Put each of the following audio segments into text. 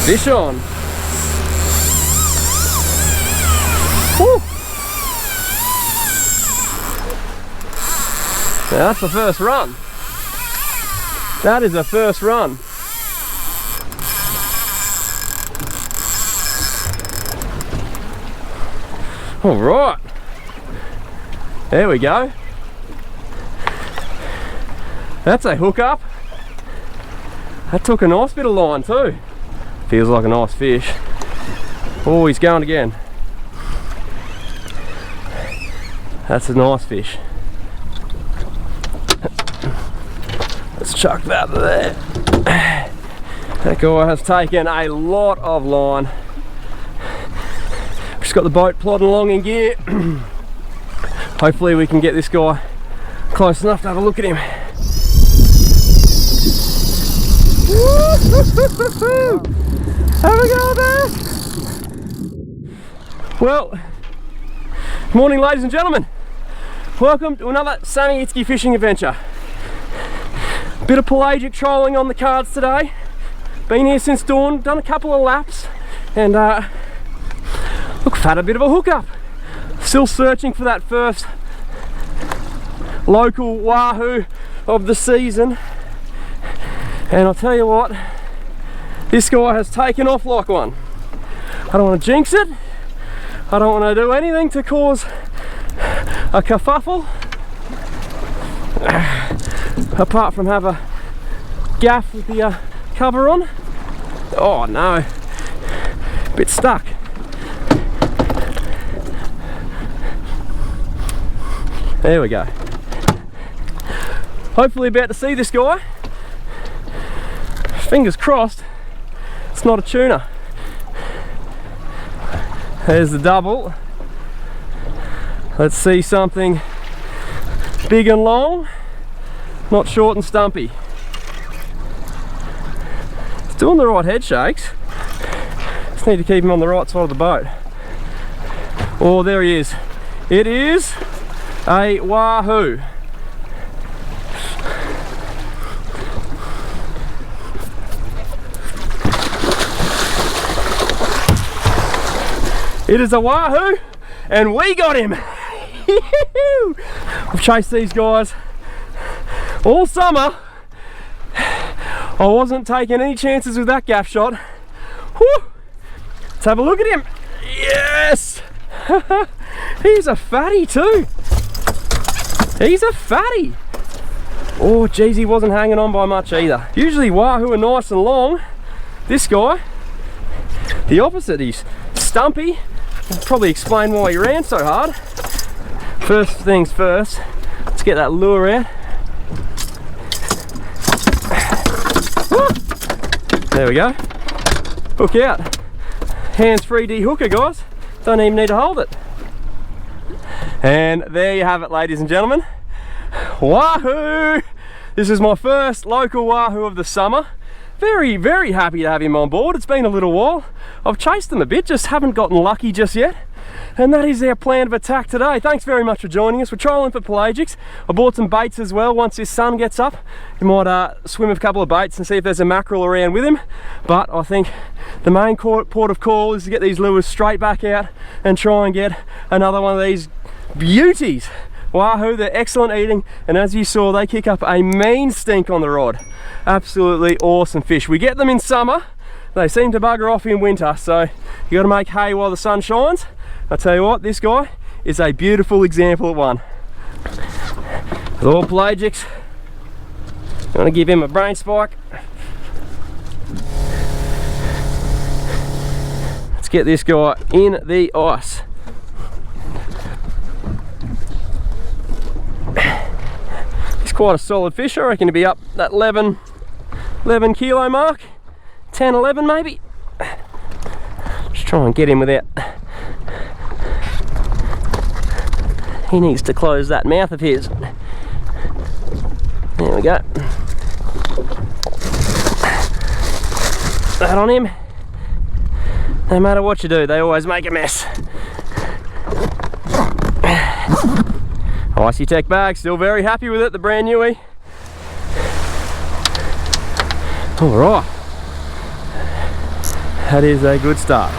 Fish on. Woo. Now that's the first run. That is a first run. All right. There we go. That's a hook up. That took a nice bit of line too. Feels like a nice fish. Oh, he's going again. That's a nice fish. Let's chuck that there. That guy has taken a lot of line. Just got the boat plodding along in gear. Hopefully we can get this guy close enough to have a look at him. Have a go back. Well, good morning ladies and gentlemen. Welcome to another Sammy Hitzke fishing adventure. Bit of pelagic trolling on the cards today. Been here since dawn, done a couple of laps, and look, had a bit of a hookup. Still searching for that first local wahoo of the season. And I'll tell you what, this guy has taken off like one. I don't want to jinx it. I don't want to do anything to cause a kerfuffle. Apart from have a gaff with the cover on. Oh no, bit stuck. There we go. Hopefully about to see this guy. Fingers crossed it's not a tuna. There's the double. Let's see something big and long, not short and stumpy. It's doing the right head shakes. Just need to keep him on the right side of the boat. Oh, there he is. It is a wahoo. It is a wahoo, and we got him. I've chased these guys all summer. I wasn't taking any chances with that gaff shot. Whew. Let's have a look at him. Yes. He's a fatty too. He's a fatty. Oh geez, he wasn't hanging on by much either. Usually wahoo are nice and long. This guy, the opposite. He's stumpy. I'll probably explain why he ran so hard. First things first, let's get that lure out. There we go. Hook out. Hands-free de-hooker, guys. Don't even need to hold it. And there you have it, ladies and gentlemen. Wahoo! This is my first local wahoo of the summer. Very, very happy to have him on board. It's been a little while. I've chased them a bit, just haven't gotten lucky just yet. And that is our plan of attack today. Thanks very much for joining us. We're trolling for pelagics. I bought some baits as well. Once this sun gets up, you might swim a couple of baits and see if there's a mackerel around with him. But I think the main port of call is to get these lures straight back out and try and get another one of these beauties. Wahoo, they're excellent eating, and as you saw, they kick up a mean stink on the rod. Absolutely awesome fish. We get them in summer, they seem to bugger off in winter, so you got to make hay while the sun shines. I tell you what, this guy is a beautiful example of one. With all pelagics, I'm going to give him a brain spike. Let's get this guy in the ice. Quite a solid fish. I reckon to be up that 11 kilo mark, 10, 11 maybe. Just try and get him without, he needs to close that mouth of his. There we go. That on him. No matter what you do, they always make a mess. Icy Tech bag, still very happy with it, the brand newie. All right. That is a good start.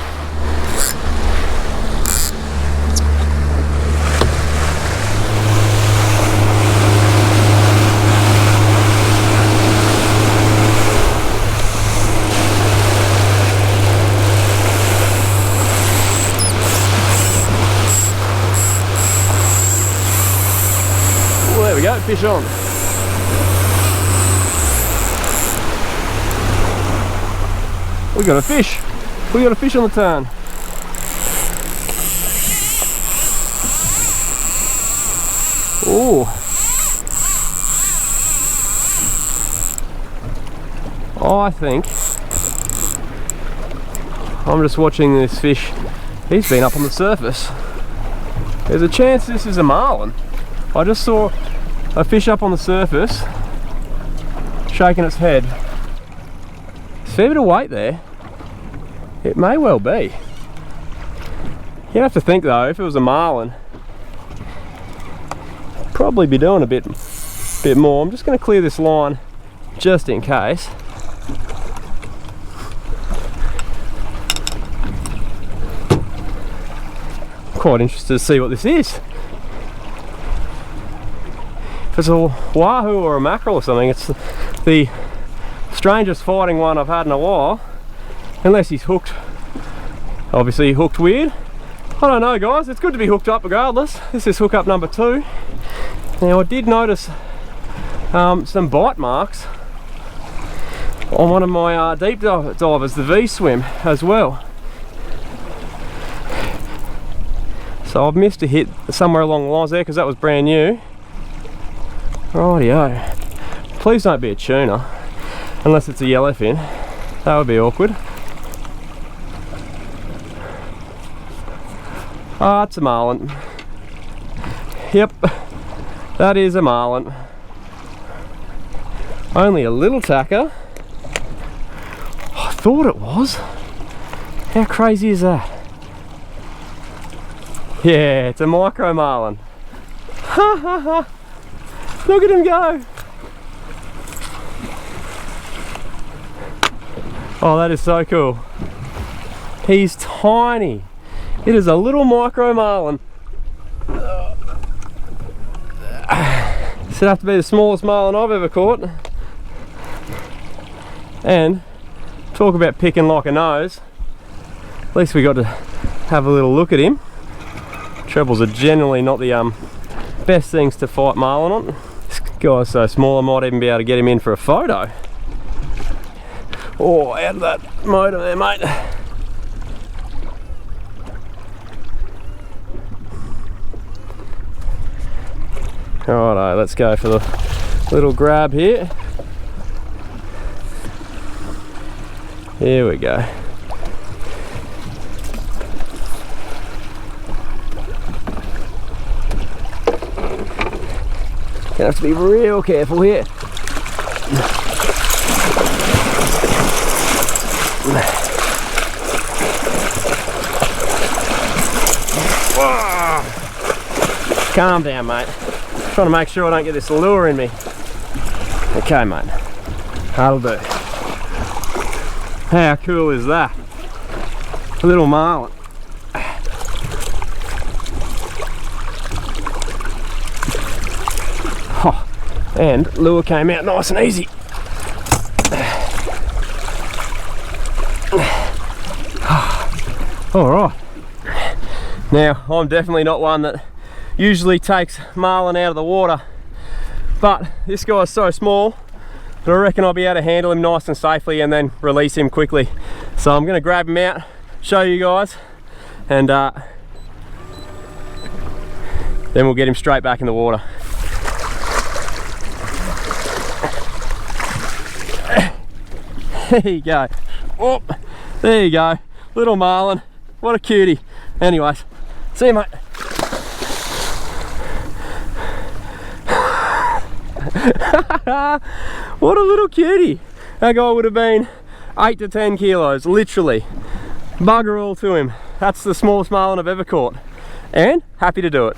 Well, there we go, fish on. We got a fish. We got a fish on the turn. Oh. I think I'm just watching this fish. He's been up on the surface. There's a chance this is a marlin. I just saw a fish up on the surface shaking its head. There's a fair bit of weight there. It may well be. You have to think though, if it was a marlin, I'd probably be doing a bit more. I'm just going to clear this line just in case. I'm quite interested to see what this is. If it's a wahoo or a mackerel or something, it's the strangest fighting one I've had in a while. Unless he's hooked, obviously hooked weird. I don't know guys, it's good to be hooked up regardless. This is hookup number 2. Now I did notice some bite marks on one of my deep divers, the V-swim as well. So I've missed a hit somewhere along the lines there because that was brand new. Rightio. Please don't be a tuna, unless it's a yellowfin. That would be awkward. Ah, it's a marlin. Yep, that is a marlin. Only a little tacker. I thought it was. How crazy is that? Yeah, it's a micro marlin. Ha ha ha! Look at him go! Oh, that is so cool. He's tiny. It is a little micro marlin. This would have to be the smallest marlin I've ever caught. And talk about picking like a nose. At least we got to have a little look at him. Trebles are generally not the best things to fight marlin on. This guy's so small I might even be able to get him in for a photo. Oh, out of that motor there, mate. Alright, let's go for the little grab here. Here we go. Gonna have to be real careful here. Calm down, mate. Trying to make sure I don't get this lure in me. Okay, mate. That'll do. How cool is that? A little marlin. Oh, and lure came out nice and easy. Alright. Now, I'm definitely not one that usually takes marlin out of the water, but this guy's so small that I reckon I'll be able to handle him nice and safely and then release him quickly. So I'm going to grab him out, show you guys, and then we'll get him straight back in the water. There you go. Oh, there you go. Little marlin. What a cutie. Anyways, see you, mate. What a little cutie. That guy would have been 8 to 10 kilos, literally. Bugger all to him. That's the smallest marlin I've ever caught. And happy to do it.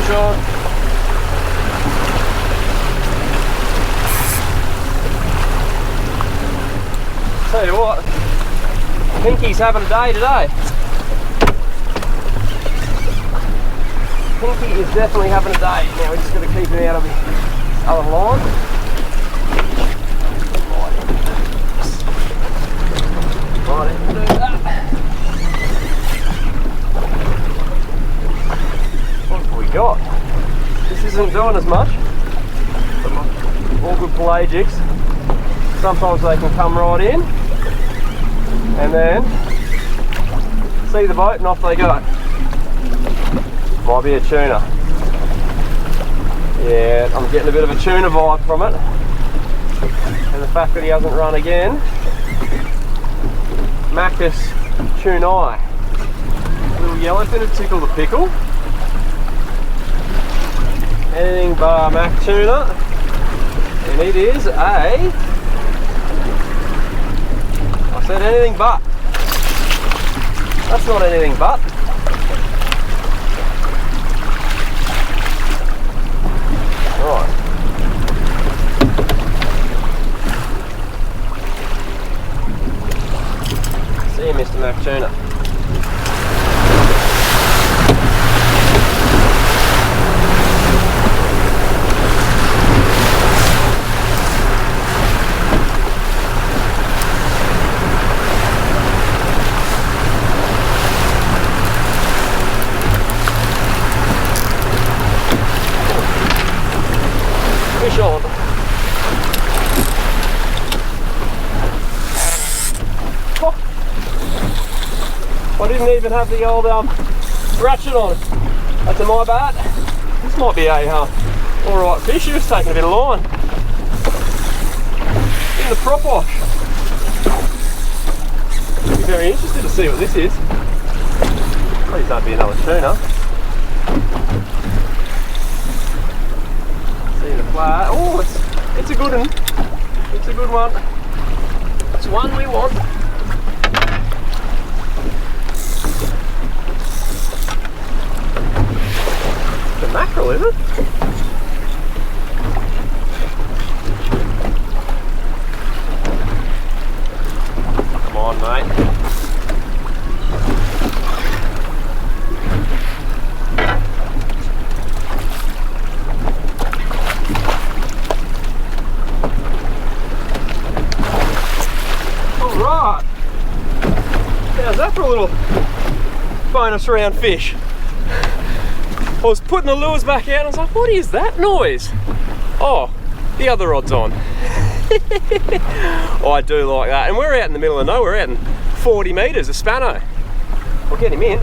fish on. Tell you what, Pinky's having a day today. Pinky is definitely having a day. Now we just got to keep him out of the other line. Right, do that. What have we got? This isn't doing as much. All good pelagics. Sometimes they can come right in and then see the boat and off they go. Might be a tuna. Yeah, I'm getting a bit of a tuna vibe from it. And the fact that he hasn't run again. Macus tunai. Little yellowfin to tickle the pickle. Anything bar mac tuna. And it is a... I said anything but. That's not anything but. Right. See you, Mr. Mac Tuna. Fish on. Oh. I didn't even have the old ratchet on. That's my bad. This might be a alright fish. He was taking a bit of line. In the prop wash. I'd be very interested to see what this is. Please don't be another tuna. Oh, it's a good one. It's a good one. It's one we want. The mackerel, is it? Come on, mate. Right, how's that for a little bonus round fish? I was putting the lures back out and I was like, what is that noise? Oh, the other rod's on. Oh, I do like that. And we're out in the middle of nowhere, out in 40 metres of Spano. We'll get him in.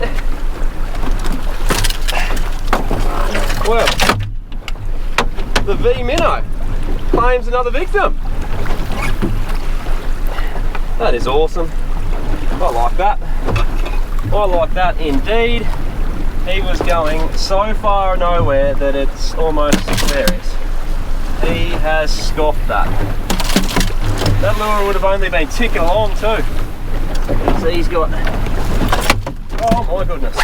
Well, the V Minnow claims another victim. That is awesome. I like that. I like that indeed. He was going so far nowhere that it's almost hilarious. He has scoffed that. That lure would have only been ticking along too. So he's got... Oh my goodness.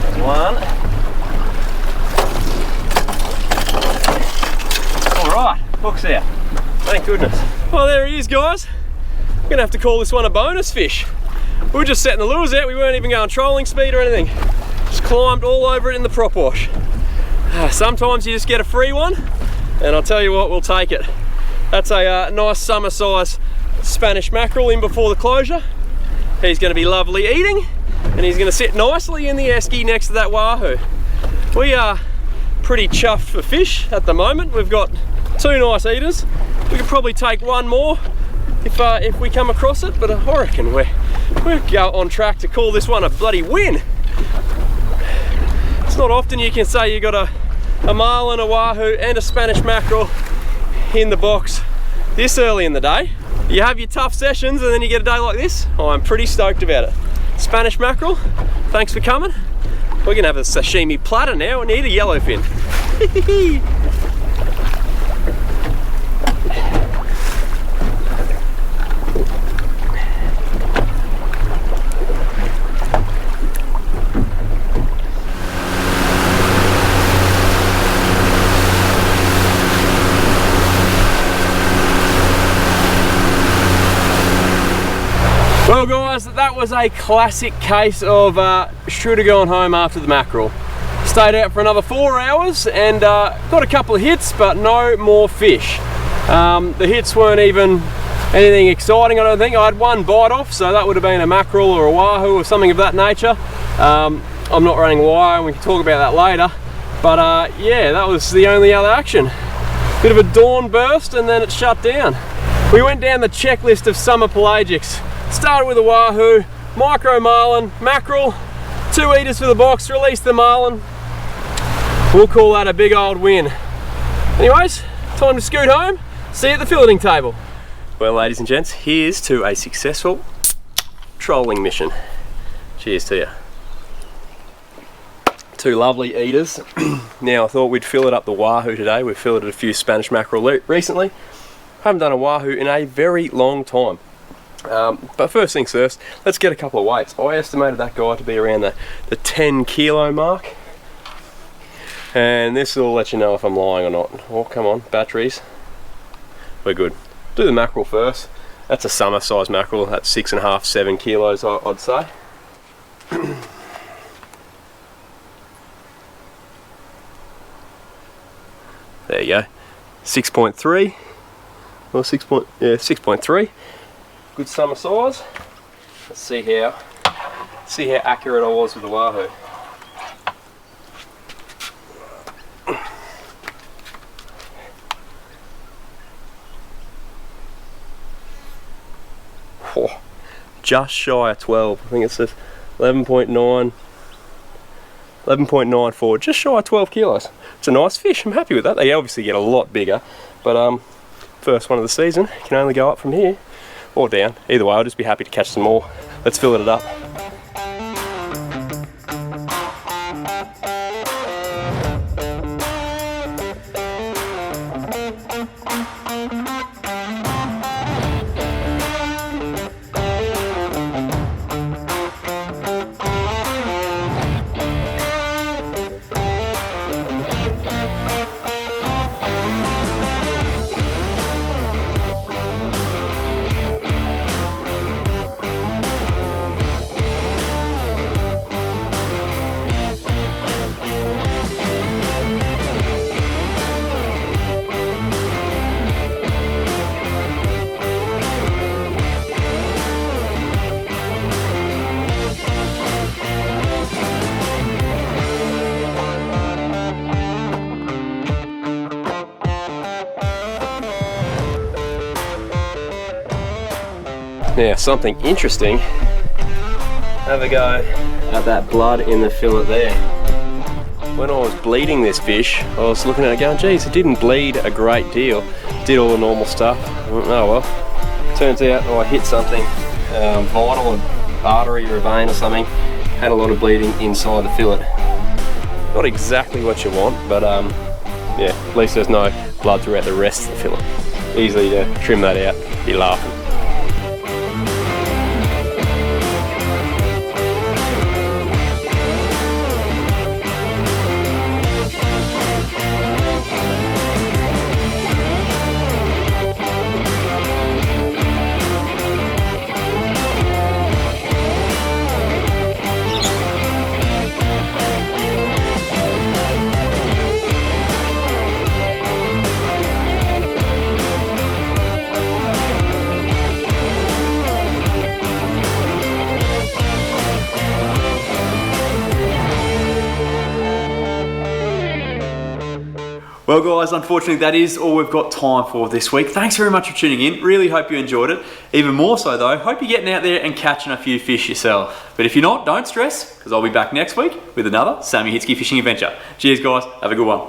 There's one. Alright, hook's out. Thank goodness. Well, there he is, guys. I'm gonna have to call this one a bonus fish. We were just setting the lures out. We weren't even going trolling speed or anything. Just climbed all over it in the prop wash. Sometimes you just get a free one, and I'll tell you what, we'll take it. That's a nice summer size Spanish mackerel in before the closure. He's gonna be lovely eating, and he's gonna sit nicely in the esky next to that wahoo. We are pretty chuffed for fish at the moment. We've got two nice eaters. We could probably take one more if we come across it, but I reckon we're on track to call this one a bloody win. It's not often you can say you got a marlin, a wahoo and a Spanish mackerel in the box this early in the day. You have your tough sessions and then you get a day like this. Oh, I'm pretty stoked about it. Spanish mackerel, thanks for coming. We're gonna have a sashimi platter now. We need a yellowfin. Well guys, that was a classic case of should have gone home after the mackerel. Stayed out for another 4 hours and got a couple of hits, but no more fish. The hits weren't even anything exciting, I don't think. I had one bite off, so that would have been a mackerel or a wahoo or something of that nature. I'm not running wire, and we can talk about that later. But yeah, that was the only other action. Bit of a dawn burst and then it shut down. We went down the checklist of summer pelagics. Started with a wahoo, micro marlin, mackerel, 2 eaters for the box, released the marlin. We'll call that a big old win. Anyways, time to scoot home. See you at the filleting table. Well, ladies and gents, here's to a successful trolling mission. Cheers to you. 2 lovely eaters. Now I thought we'd fillet up the wahoo today. We've filleted a few Spanish mackerel recently. Haven't done a wahoo in a very long time. But first things first, let's get a couple of weights. I estimated that guy to be around the 10 kilo mark. And this will let you know if I'm lying or not. Oh, come on, batteries. We're good. Do the mackerel first. That's a summer size mackerel. That's 6.5, 7 kilos, I'd say. There you go. 6.3. Or 6.3. Good summer size. Let's see how accurate I was with the wahoo. Oh, just shy of 12. I think it says 11.94, just shy of 12 kilos. It's a nice fish. I'm happy with that. They obviously get a lot bigger, but first one of the season, can only go up from here or down. Either way, I'll just be happy to catch some more. Let's fillet it up. Now, something interesting, have a go at that blood in the fillet there. When I was bleeding this fish, I was looking at it going, geez, it didn't bleed a great deal. Did all the normal stuff. Oh well. Turns out I hit something vital, an artery or a vein or something. Had a lot of bleeding inside the fillet. Not exactly what you want, but yeah, at least there's no blood throughout the rest of the fillet. Easily to trim that out, be laughing. Well guys, unfortunately that is all we've got time for this week. Thanks very much for tuning in. Really hope you enjoyed it. Even more so though, hope you're getting out there and catching a few fish yourself. But if you're not, don't stress, because I'll be back next week with another Sammy Hitzke fishing adventure. Cheers guys, have a good one.